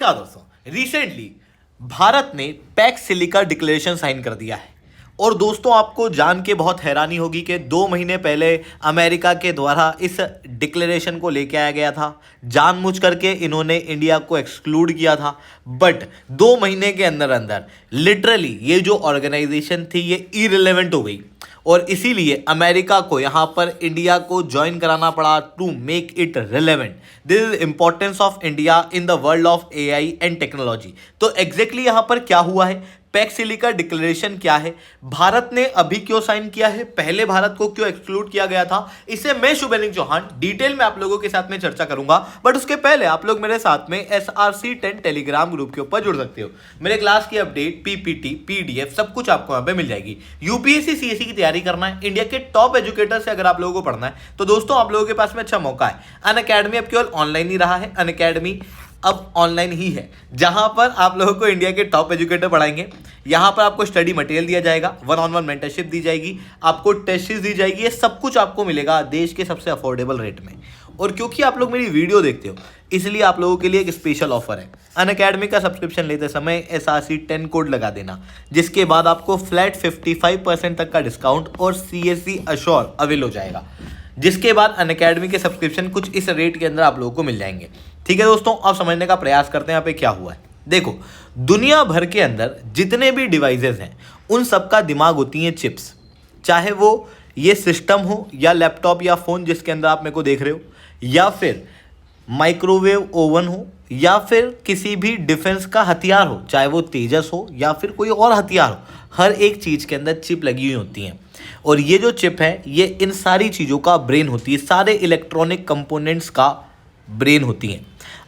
क्या दोस्तों, रिसेंटली भारत ने पैक्स सिलिका डिक्लेरेशन साइन कर दिया है। और दोस्तों, आपको जान के बहुत हैरानी होगी कि 2 महीने पहले अमेरिका के द्वारा इस डिक्लेरेशन को लेके आया गया था। जानबूझ करके इन्होंने इंडिया को एक्सक्लूड किया था, बट 2 महीने के अंदर अंदर लिटरली ये जो ऑर्गेनाइजेशन थी ये इररिलेवेंट हो गई। और इसीलिए अमेरिका को यहाँ पर इंडिया को ज्वाइन कराना पड़ा to make it relevant. This is importance of India in the world of AI and technology. तो एग्जैक्टली यहाँ पर क्या हुआ है, पैक्स सिलिका डिक्लेरेशन क्या है, भारत ने अभी क्यों साइन किया है, पहले भारत को क्यों एक्सक्लूड किया गया था, इसे मैं शुभेंदु चौहान डिटेल में आप लोगों के साथ में चर्चा करूंगा। बट उसके पहले आप लोग मेरे साथ में SRC10 टेलीग्राम ग्रुप के ऊपर जुड़ सकते हो। मेरे क्लास की अपडेट, पीपीटी, पीडीएफ सब कुछ आपको यहाँ पे मिल जाएगी। यूपीएससी सीएससी की तैयारी करना है, इंडिया के टॉप एजुकेटर से अगर आप लोगों को पढ़ना है, तो दोस्तों आप लोगों के पास में अच्छा मौका है। अनअकैडमी अब केवल ऑनलाइन ही रहा है, अनअकैडमी अब ऑनलाइन ही है, जहां पर आप लोगों को इंडिया के टॉप एजुकेटर पढ़ाएंगे। यहां पर आपको स्टडी मटेरियल दिया जाएगा, 1-on-1 मेंटरशिप दी जाएगी, आपको टेस्ट सीरीज दी जाएगी। ये सब कुछ आपको मिलेगा देश के सबसे अफोर्डेबल रेट में। और क्योंकि आप लोग मेरी वीडियो देखते हो, इसलिए आप लोगों के लिए एक स्पेशल ऑफर है। अनअकैडमी का सब्सक्रिप्शन लेते समय SRC10 कोड लगा देना, जिसके बाद आपको फ्लैट 55% तक का डिस्काउंट और CSC अश्योर अवेल हो जाएगा, जिसके बाद अनअकैडमी के सब्सक्रिप्शन कुछ इस रेट के अंदर आप लोगों को मिल जाएंगे। ठीक है दोस्तों, अब समझने का प्रयास करते हैं यहाँ पे क्या हुआ है। देखो, दुनिया भर के अंदर जितने भी डिवाइसेस हैं उन सबका दिमाग होती है चिप्स। चाहे वो ये सिस्टम हो या लैपटॉप या फ़ोन जिसके अंदर आप मेरे को देख रहे हो, या फिर माइक्रोवेव ओवन हो, या फिर किसी भी डिफेंस का हथियार हो, चाहे वो तेजस हो या फिर कोई और हथियार हो, हर एक चीज़ के अंदर चिप लगी हुई होती हैं। और ये जो चिप है ये इन सारी चीज़ों का ब्रेन होती है, सारे इलेक्ट्रॉनिक कंपोनेंट्स का ब्रेन होती हैं।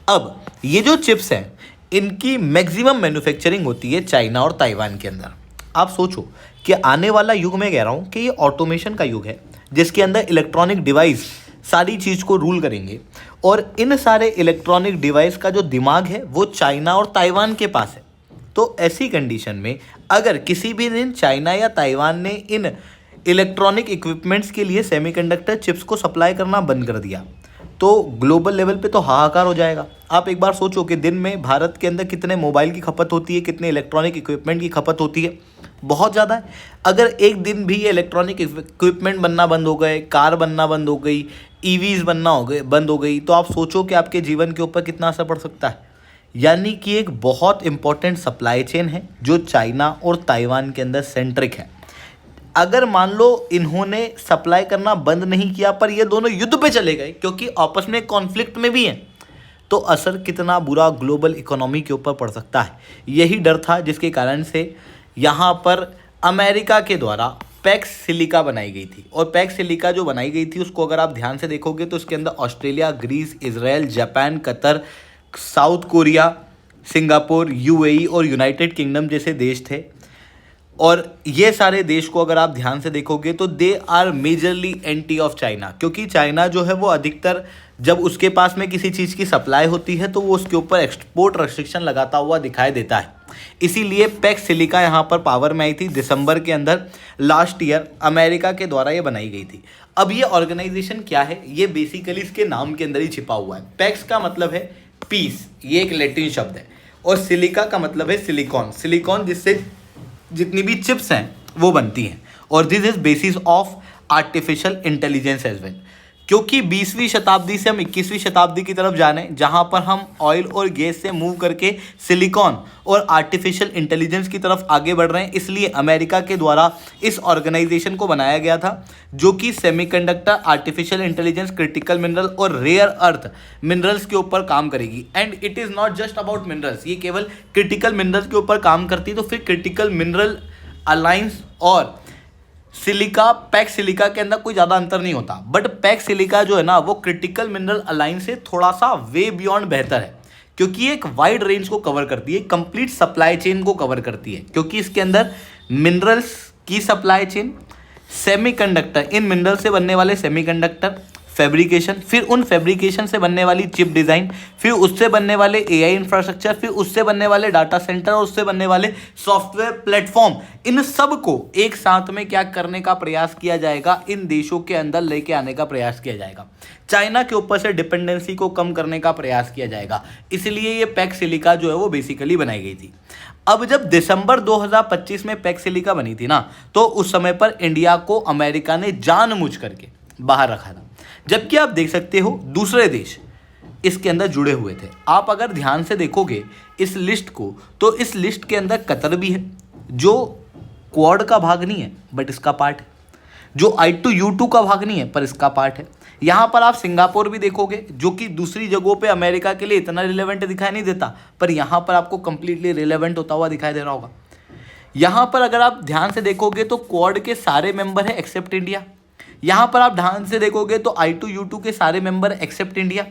अब ये जो चिप्स हैं इनकी मैक्सिमम मैन्युफैक्चरिंग होती है चाइना और ताइवान के अंदर। आप सोचो कि आने वाला युग, मैं कह रहा हूँ कि ये ऑटोमेशन का युग है, जिसके अंदर इलेक्ट्रॉनिक डिवाइस सारी चीज़ को रूल करेंगे। और इन सारे इलेक्ट्रॉनिक डिवाइस का जो दिमाग है वो चाइना और ताइवान के पास है। तो ऐसी कंडीशन में अगर किसी भी दिन चाइना या ताइवान ने इन इलेक्ट्रॉनिक इक्विपमेंट्स के लिए सेमीकंडक्टर चिप्स को सप्लाई करना बंद कर दिया, तो ग्लोबल लेवल पे तो हाहाकार हो जाएगा। आप एक बार सोचो कि दिन में भारत के अंदर कितने मोबाइल की खपत होती है, कितने इलेक्ट्रॉनिक इक्विपमेंट की खपत होती है, बहुत ज़्यादा है। अगर एक दिन भी ये इलेक्ट्रॉनिक इक्विपमेंट बनना बंद हो गए, कार बनना बंद हो गई, EVs बनना बंद हो गई, तो आप सोचो कि आपके जीवन के ऊपर कितना असर पड़ सकता है। यानी कि एक बहुत इंपॉर्टेंट सप्लाई चेन है जो चाइना और ताइवान के अंदर सेंट्रिक है। अगर मान लो इन्होंने सप्लाई करना बंद नहीं किया पर ये दोनों युद्ध पे चले गए, क्योंकि आपस में कॉन्फ्लिक्ट में भी हैं, तो असर कितना बुरा ग्लोबल इकोनॉमी के ऊपर पड़ सकता है। यही डर था जिसके कारण से यहाँ पर अमेरिका के द्वारा पैक्स सिलिका बनाई गई थी। और पैक्स सिलिका जो बनाई गई थी उसको अगर आप ध्यान से देखोगे तो उसके अंदर Australia, Greece, Israel, Japan, Qatar, South Korea, Singapore, UAE और यूनाइटेड किंगडम जैसे देश थे। और ये सारे देश को अगर आप ध्यान से देखोगे तो they are majorly anti of China, क्योंकि चाइना जो है वो अधिकतर जब उसके पास में किसी चीज़ की सप्लाई होती है तो वो उसके ऊपर एक्सपोर्ट रेस्ट्रिक्शन लगाता हुआ दिखाई देता है। इसीलिए पैक्स सिलिका यहाँ पर पावर में आई थी दिसंबर के अंदर लास्ट ईयर, अमेरिका के द्वारा ये बनाई गई थी। अब ये ऑर्गेनाइजेशन क्या है, ये बेसिकली इसके नाम के अंदर ही छिपा हुआ है। पैक्स का मतलब है पीस, ये एक लैटिन शब्द है, और सिलिका का मतलब है सिलिकॉन, सिलिकॉन जिससे जितनी भी चिप्स हैं वो बनती हैं। और this is basis of artificial intelligence as well, क्योंकि 20वीं शताब्दी से हम 21वीं शताब्दी की तरफ जाने, जहां पर हम ऑयल और गैस से मूव करके सिलिकॉन और आर्टिफिशियल इंटेलिजेंस की तरफ आगे बढ़ रहे हैं। इसलिए अमेरिका के द्वारा इस ऑर्गेनाइजेशन को बनाया गया था, जो कि semiconductor, artificial intelligence, critical mineral और रेयर अर्थ मिनरल्स के ऊपर काम करेगी। And it is not just about minerals, ये केवल क्रिटिकल मिनरल्स के ऊपर काम करती है। तो फिर क्रिटिकल मिनरल अलायंस और सिलिका, पैक्स सिलिका के अंदर कोई ज़्यादा अंतर नहीं होता, बट पैक्स सिलिका जो है ना वो क्रिटिकल मिनरल अलायंस से थोड़ा सा वे बियॉन्ड बेहतर है, क्योंकि ये एक वाइड रेंज को कवर करती है, कंप्लीट सप्लाई चेन को कवर करती है। क्योंकि इसके अंदर मिनरल्स की सप्लाई चेन, सेमीकंडक्टर, इन मिनरल से बनने वाले सेमीकंडक्टर, फैब्रिकेशन, फिर उन फैब्रिकेशन से बनने वाली चिप डिज़ाइन, फिर उससे बनने वाले एआई इंफ्रास्ट्रक्चर, फिर उससे बनने वाले डाटा सेंटर और उससे बनने वाले सॉफ्टवेयर प्लेटफॉर्म, इन सब को एक साथ में क्या करने का प्रयास किया जाएगा, इन देशों के अंदर लेके आने का प्रयास किया जाएगा। चाइना के ऊपर से डिपेंडेंसी को कम करने का प्रयास किया जाएगा। इसलिए ये पैक्स सिलिका जो है वो बेसिकली बनाई गई थी। अब जब दिसंबर 2025 में पैक्स सिलिका बनी थी ना, तो उस समय पर इंडिया को अमेरिका ने जानबूझ करके बाहर रखा था, जबकि आप देख सकते हो दूसरे देश इसके अंदर जुड़े हुए थे। आप अगर ध्यान से देखोगे इस लिस्ट को, तो इस लिस्ट के अंदर कतर भी है, जो क्वाड का भाग नहीं है बट इसका पार्ट है, जो I2U2 का भाग नहीं है पर इसका पार्ट है। यहाँ पर आप सिंगापुर भी देखोगे, जो कि दूसरी जगहों पे अमेरिका के लिए इतना रिलेवेंट दिखाई नहीं देता, पर यहाँ पर आपको कंप्लीटली रिलेवेंट होता हुआ दिखाई दे रहा होगा। यहाँ पर अगर आप ध्यान से देखोगे तो क्वाड के सारे मेंबर हैं एक्सेप्ट इंडिया। यहाँ पर आप ध्यान से देखोगे तो I2U2 के सारे मेंबर एक्सेप्ट इंडिया।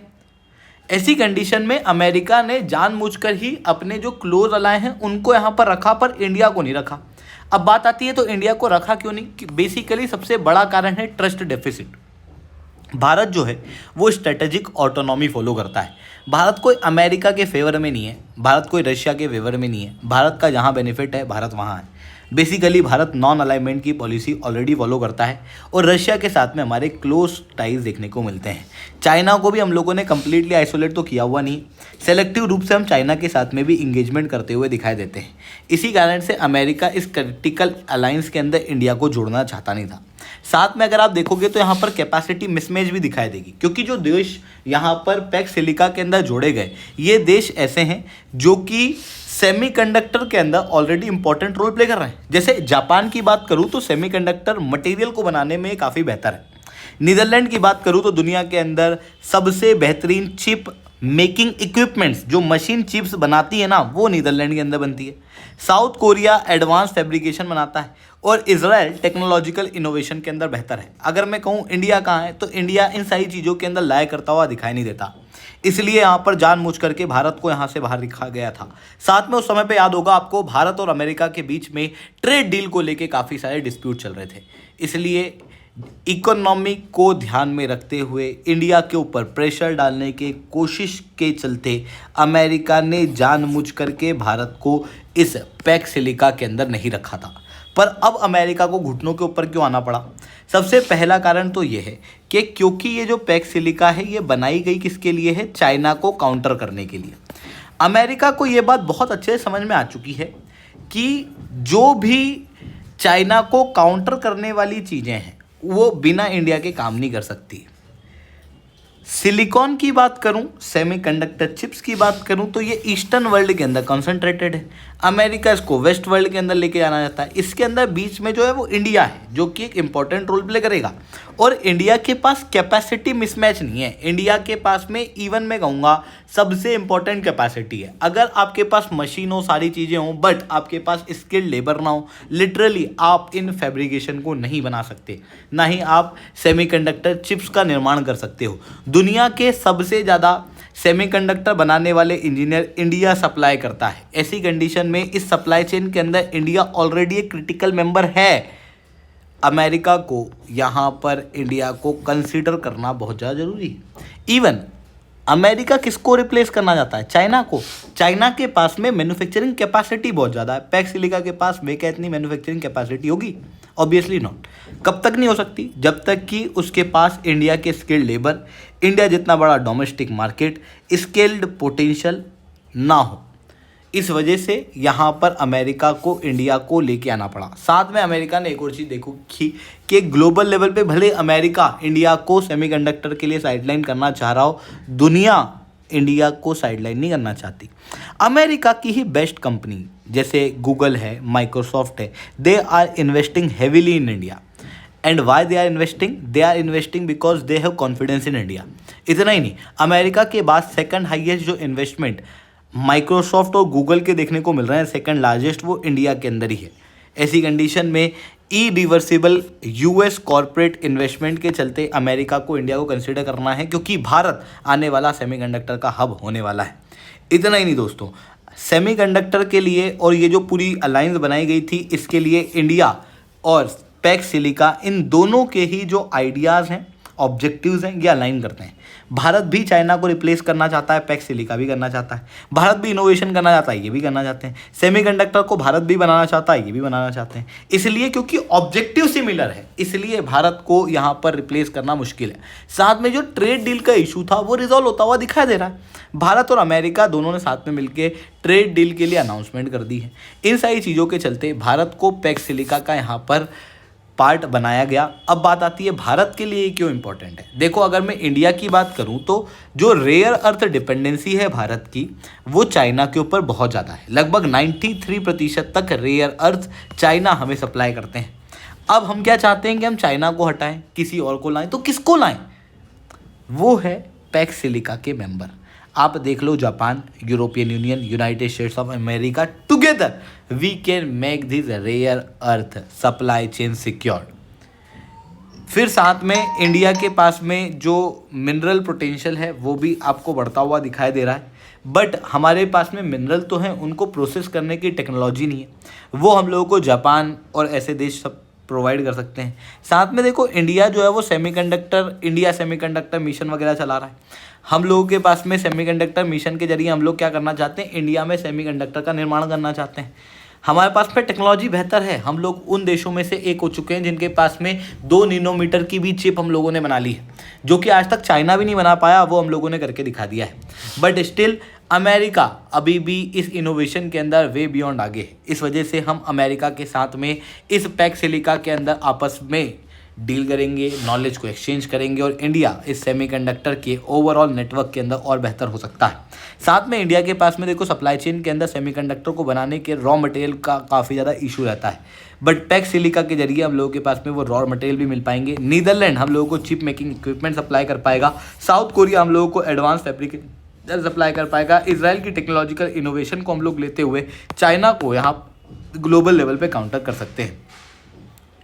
ऐसी कंडीशन में अमेरिका ने जानबूझकर ही अपने जो क्लोज अलाय हैं उनको यहाँ पर रखा, पर इंडिया को नहीं रखा। अब बात आती है तो इंडिया को रखा क्यों नहीं? बेसिकली सबसे बड़ा कारण है ट्रस्ट डेफिसिट। भारत जो है वो स्ट्रेटेजिक ऑटोनॉमी फॉलो करता है। भारत कोई अमेरिका के फेवर में नहीं है, भारत कोई रशिया के फेवर में नहीं है। भारत का जहाँ बेनिफिट है भारत वहाँ है। बेसिकली भारत नॉन अलाइनमेंट की पॉलिसी ऑलरेडी फॉलो करता है और रशिया के साथ में हमारे क्लोज टाइज देखने को मिलते हैं। चाइना को भी हम लोगों ने कम्प्लीटली आइसोलेट तो किया हुआ नहीं, सेलेक्टिव रूप से हम चाइना के साथ में भी इंगेजमेंट करते हुए दिखाई देते हैं। इसी कारण से अमेरिका इस क्रिटिकल अलायंस के अंदर इंडिया को जोड़ना चाहता नहीं था। साथ में अगर आप देखोगे तो यहाँ पर कैपेसिटी मिसमैच भी दिखाई देगी, क्योंकि जो देश यहाँ पर पैक्स सिलिका के अंदर जोड़े गए ये देश ऐसे हैं जो कि सेमीकंडक्टर के अंदर ऑलरेडी इंपॉर्टेंट रोल प्ले कर रहे हैं। जैसे जापान की बात करूँ तो सेमीकंडक्टर मटेरियल को बनाने में काफ़ी बेहतर है। नीदरलैंड की बात करूँ तो दुनिया के अंदर सबसे बेहतरीन चिप मेकिंग इक्विपमेंट्स, जो मशीन चिप्स बनाती है ना, वो नीदरलैंड के अंदर बनती है। साउथ कोरिया एडवांस फैब्रिकेशन बनाता है और इजराइल टेक्नोलॉजिकल इनोवेशन के अंदर बेहतर है। अगर मैं कहूँ इंडिया कहाँ है, तो इंडिया इन सारी चीज़ों के अंदर लाया करता हुआ दिखाई नहीं देता। इसलिए यहाँ पर जानबूझ करके भारत को यहाँ से बाहर रखा गया था। साथ में उस समय पे याद होगा आपको, भारत और अमेरिका के बीच में ट्रेड डील को लेके काफ़ी सारे डिस्प्यूट चल रहे थे। इसलिए इकोनॉमी को ध्यान में रखते हुए इंडिया के ऊपर प्रेशर डालने के कोशिश के चलते अमेरिका ने जानबूझ करके भारत को इस पैक्स सिलिका के अंदर नहीं रखा था। पर अब अमेरिका को घुटनों के ऊपर क्यों आना पड़ा? सबसे पहला कारण तो ये है कि क्योंकि ये जो पैक्स सिलिका है ये बनाई गई किसके लिए है? चाइना को काउंटर करने के लिए। अमेरिका को ये बात बहुत अच्छे से समझ में आ चुकी है कि जो भी चाइना को काउंटर करने वाली चीज़ें हैं वो बिना इंडिया के काम नहीं कर सकती। सिलिकॉन की बात करूं, सेमीकंडक्टर चिप्स की बात करूं, तो ये ईस्टर्न वर्ल्ड के अंदर कॉन्सेंट्रेटेड है। अमेरिका इसको वेस्ट वर्ल्ड के अंदर लेके जाना चाहता है। इसके अंदर बीच में जो है वो इंडिया है, जो कि एक इंपॉर्टेंट रोल प्ले करेगा। और इंडिया के पास कैपेसिटी मिसमैच नहीं है। इंडिया के पास में इवन मैं कहूँगा सबसे इंपॉर्टेंट कैपेसिटी है। अगर आपके पास मशीन हो, सारी चीज़ें हों, बट आपके पास स्किल्ड लेबर ना हो, लिटरली आप इन फैब्रिकेशन को नहीं बना सकते, ना ही आप सेमीकंडक्टर चिप्स का निर्माण कर सकते हो। दुनिया के सबसे ज़्यादा सेमीकंडक्टर बनाने वाले इंजीनियर इंडिया सप्लाई करता है। ऐसी कंडीशन में इस सप्लाई चेन के अंदर इंडिया ऑलरेडी एक क्रिटिकल मेंबर है। अमेरिका को यहाँ पर इंडिया को कंसीडर करना बहुत ज़्यादा ज़रूरी है। इवन अमेरिका किसको रिप्लेस करना चाहता है? चाइना को। चाइना के पास में मैन्युफैक्चरिंग कैपेसिटी बहुत ज़्यादा है। पैक्स सिलिका के पास वे क्या इतनी मैन्युफैक्चरिंग कैपेसिटी होगी? Obviously not. कब तक नहीं हो सकती? जब तक कि उसके पास इंडिया के स्किल्ड लेबर, इंडिया जितना बड़ा डोमेस्टिक मार्केट, स्किल्ड पोटेंशियल ना हो। इस वजह से यहाँ पर अमेरिका को इंडिया को लेके आना पड़ा। साथ में अमेरिका ने एक और चीज़ देखो कि ग्लोबल लेवल पे भले अमेरिका इंडिया को सेमीकंडक्टर के लिए साइडलाइन करना चाह रहा हो, दुनिया इंडिया को साइडलाइन नहीं करना चाहती। अमेरिका की ही बेस्ट कंपनी जैसे गूगल है, माइक्रोसॉफ्ट है, they are investing heavily in India. And why they are investing? They are investing because they have confidence in India. इतना ही नहीं, अमेरिका के बाद सेकंड हाईएस्ट जो इन्वेस्टमेंट माइक्रोसॉफ्ट और गूगल के देखने को मिल रहे हैं, सेकंड लार्जेस्ट वो इंडिया के अंदर ही है। ऐसी कंडीशन में इरिवर्सिबल यूएस कॉरपोरेट इन्वेस्टमेंट के चलते अमेरिका को इंडिया को कंसीडर करना है, क्योंकि भारत आने वाला सेमीकंडक्टर का हब होने वाला है। इतना ही नहीं दोस्तों, सेमीकंडक्टर के लिए और ये जो पूरी अलायंस बनाई गई थी इसके लिए इंडिया और पैक्स सिलिका इन दोनों के ही जो आइडियाज़ हैं ऑब्जेक्टिव्स हैं ये अलाइन करते हैं। भारत भी चाइना को रिप्लेस करना चाहता है, पैक्स सिलिका भी करना चाहता है। भारत भी इनोवेशन करना चाहता है, ये भी करना चाहते हैं। सेमीकंडक्टर को भारत भी बनाना चाहता है, ये भी बनाना चाहते हैं। इसलिए क्योंकि ऑब्जेक्टिव सिमिलर है, इसलिए भारत को यहाँ पर रिप्लेस करना मुश्किल है। साथ में जो ट्रेड डील का इशू था वो रिजॉल्व होता हुआ दिखाई दे रहा है। भारत और अमेरिका दोनों ने साथ में मिलकर ट्रेड डील के लिए अनाउंसमेंट कर दी है। इन सारी चीज़ों के चलते भारत को पैक्स सिलिका का यहाँ पर पार्ट बनाया गया। अब बात आती है भारत के लिए क्यों इंपॉर्टेंट है। देखो, अगर मैं इंडिया की बात करूं तो जो रेयर अर्थ डिपेंडेंसी है भारत की वो चाइना के ऊपर बहुत ज़्यादा है। लगभग 93% तक रेयर अर्थ चाइना हमें सप्लाई करते हैं। अब हम क्या चाहते हैं कि हम चाइना को हटाएं, किसी और को लाएं, तो किसको लाएं? वो है पैक्स सिलिका के मेंबर। आप देख लो, Japan, European Union, United States of America, together we can make this rare earth supply chain secured. फिर साथ में इंडिया के पास में जो मिनरल पोटेंशियल है वो भी आपको बढ़ता हुआ दिखाई दे रहा है। बट हमारे पास में मिनरल तो हैं, उनको प्रोसेस करने की टेक्नोलॉजी नहीं है। वो हम लोगों को जापान और ऐसे देश सब प्रोवाइड कर सकते हैं। साथ में देखो, इंडिया जो है वो इंडिया सेमीकंडक्टर मिशन वगैरह चला रहा है। हम लोगों के पास में सेमीकंडक्टर मिशन के जरिए हम लोग क्या करना चाहते हैं, इंडिया में सेमीकंडक्टर का निर्माण करना चाहते हैं। हमारे पास में टेक्नोलॉजी बेहतर है। हम लोग उन देशों में से एक हो चुके हैं जिनके पास में 2 नैनोमीटर की भी चिप हम लोगों ने बना ली है, जो कि आज तक चाइना भी नहीं बना पाया। वो हम लोगों ने करके दिखा दिया है। बट स्टिल अमेरिका अभी भी इस इनोवेशन के अंदर वे बियॉन्ड आगे है। इस वजह से हम अमेरिका के साथ में इस पैक्स सिलिका के अंदर आपस में डील करेंगे, नॉलेज को एक्सचेंज करेंगे और इंडिया इस सेमीकंडक्टर के ओवरऑल नेटवर्क के अंदर और बेहतर हो सकता है। साथ में इंडिया के पास में देखो, सप्लाई चेन के अंदर सेमीकंडक्टर को बनाने के रॉ मटेरियल का काफ़ी ज़्यादा इशू रहता है। बट पैक्स सिलिका के जरिए हम लोगों के पास में वो रॉ मटेरियल भी मिल पाएंगे। नीदरलैंड हम लोगों को चिप मेकिंग इक्विपमेंट सप्लाई कर पाएगा। साउथ कोरिया हम लोगों को एडवांस फैब्रिकेशन सप्लाई कर पाएगा। इसराइल की टेक्नोलॉजिकल इनोवेशन को हम लोग लेते हुए चाइना को यहाँ ग्लोबल लेवल पे काउंटर कर सकते हैं।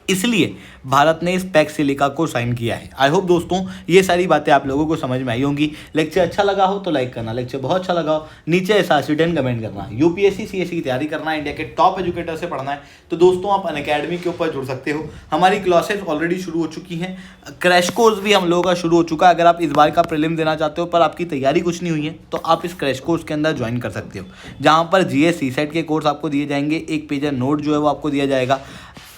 इसलिए भारत ने इस पैक्स सिलिका को साइन किया है। आई होप दोस्तों ये सारी बातें आप लोगों को समझ में आई होंगी। लेक्चर अच्छा लगा हो तो लाइक करना, लेक्चर बहुत अच्छा लगा हो नीचे ऐसा 10 कमेंट करना। यूपीएससी सीएससी की तैयारी करना है, इंडिया के टॉप एजुकेटर से पढ़ना है तो दोस्तों आप अनअकैडमी के ऊपर जुड़ सकते हो। हमारी क्लासेस ऑलरेडी शुरू हो चुकी हैं, क्रैश कोर्स भी हम लोगों का शुरू हो चुका है। अगर आप इस बार का प्रीलिम देना चाहते हो पर आपकी तैयारी कुछ नहीं हुई है तो आप इस क्रैश कोर्स के अंदर ज्वाइन कर सकते हो, जहाँ पर जीएस सीसेट के कोर्स आपको दिए जाएंगे। 1 पेजर नोट जो है वो आपको दिया जाएगा।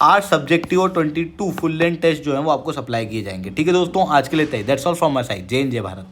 8 सब्जेक्टिव और 22 फुल लेंथ टेस्ट जो है वो आपको सप्लाई किए जाएंगे। ठीक है दोस्तों, आज के लिए that's all from my side. जय हिंद, जय भारत।